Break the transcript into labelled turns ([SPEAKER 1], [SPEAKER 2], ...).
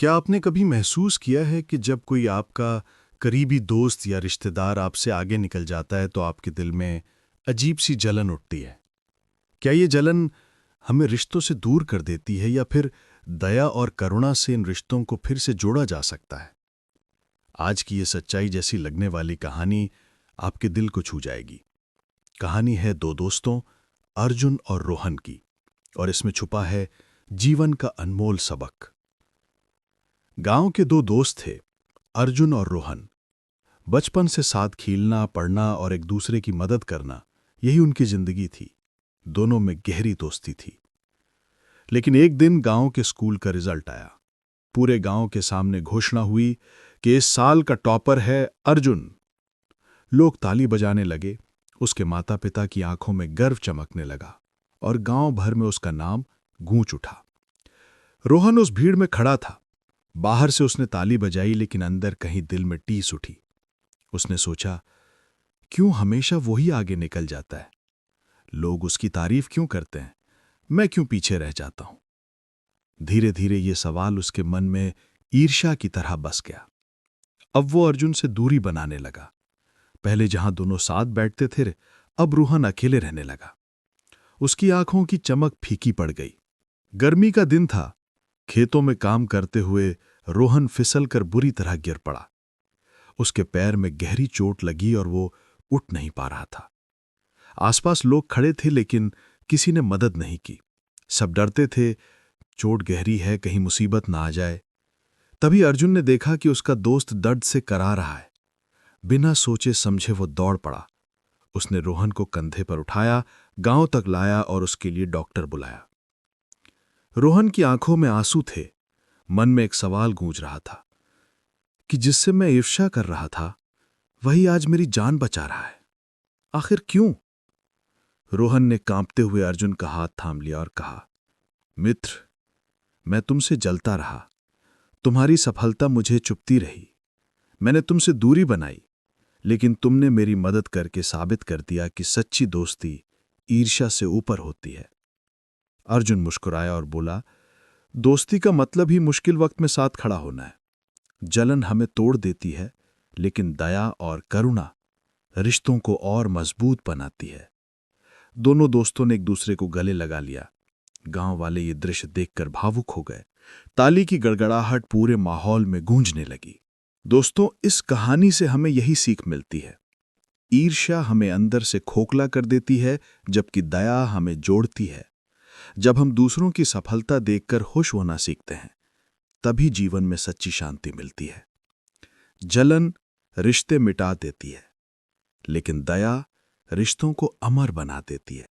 [SPEAKER 1] क्या आपने कभी महसूस किया है कि जब कोई आपका करीबी दोस्त या रिश्तेदार आपसे आगे निकल जाता है तो आपके दिल में अजीब सी जलन उठती है? क्या ये जलन हमें रिश्तों से दूर कर देती है या फिर दया और करुणा से इन रिश्तों को फिर से जोड़ा जा सकता है? आज की ये सच्चाई जैसी लगने वाली कहानी आपके दिल को छू जाएगी। कहानी है दो दोस्तों, अर्जुन और रोहन की, और इसमें छुपा है जीवन का अनमोल सबक। गांव के दो दोस्त थे, अर्जुन और रोहन। बचपन से साथ खेलना, पढ़ना और एक दूसरे की मदद करना, यही उनकी जिंदगी थी। दोनों में गहरी दोस्ती थी। लेकिन एक दिन गांव के स्कूल का रिजल्ट आया। पूरे गांव के सामने घोषणा हुई कि इस साल का टॉपर है अर्जुन। लोग ताली बजाने लगे। उसके माता पिता की आंखों में गर्व चमकने लगा और गांव भर में उसका नाम गूंज उठा। रोहन उस भीड़ में खड़ा था। बाहर से उसने ताली बजाई, लेकिन अंदर कहीं दिल में टीस उठी। उसने सोचा, क्यों हमेशा वही आगे निकल जाता है? लोग उसकी तारीफ क्यों करते हैं? मैं क्यों पीछे रह जाता हूं? धीरे धीरे ये सवाल उसके मन में ईर्ष्या की तरह बस गया। अब वो अर्जुन से दूरी बनाने लगा। पहले जहां दोनों साथ बैठते थे, अब रोहन अकेले रहने लगा। उसकी आंखों की चमक फीकी पड़ गई। गर्मी का दिन था। खेतों में काम करते हुए रोहन फिसलकर बुरी तरह गिर पड़ा। उसके पैर में गहरी चोट लगी और वो उठ नहीं पा रहा था। आसपास लोग खड़े थे, लेकिन किसी ने मदद नहीं की। सब डरते थे, चोट गहरी है, कहीं मुसीबत ना आ जाए। तभी अर्जुन ने देखा कि उसका दोस्त दर्द से करा रहा है। बिना सोचे समझे वो दौड़ पड़ा। उसने रोहन को कंधे पर उठाया, गांव तक लाया और उसके लिए डॉक्टर बुलाया। रोहन की आंखों में आंसू थे। मन में एक सवाल गूंज रहा था कि जिससे मैं ईर्ष्या कर रहा था, वही आज मेरी जान बचा रहा है। आखिर क्यों? रोहन ने कांपते हुए अर्जुन का हाथ थाम लिया और कहा, मित्र, मैं तुमसे जलता रहा। तुम्हारी सफलता मुझे चुभती रही। मैंने तुमसे दूरी बनाई, लेकिन तुमने मेरी मदद करके साबित कर दिया कि सच्ची दोस्ती ईर्ष्या से ऊपर होती है। अर्जुन मुस्कुराया और बोला, दोस्ती का मतलब ही मुश्किल वक्त में साथ खड़ा होना है। जलन हमें तोड़ देती है, लेकिन दया और करुणा रिश्तों को और मजबूत बनाती है। दोनों दोस्तों ने एक दूसरे को गले लगा लिया। गांव वाले ये दृश्य देखकर भावुक हो गए। ताली की गड़गड़ाहट पूरे माहौल में गूंजने लगी। दोस्तों, इस कहानी से हमें यही सीख मिलती है। ईर्ष्या हमें अंदर से खोखला कर देती है, जबकि दया हमें जोड़ती है। जब हम दूसरों की सफलता देखकर खुश होना सीखते हैं, तभी जीवन में सच्ची शांति मिलती है। जलन रिश्ते मिटा देती है, लेकिन दया रिश्तों को अमर बना देती है।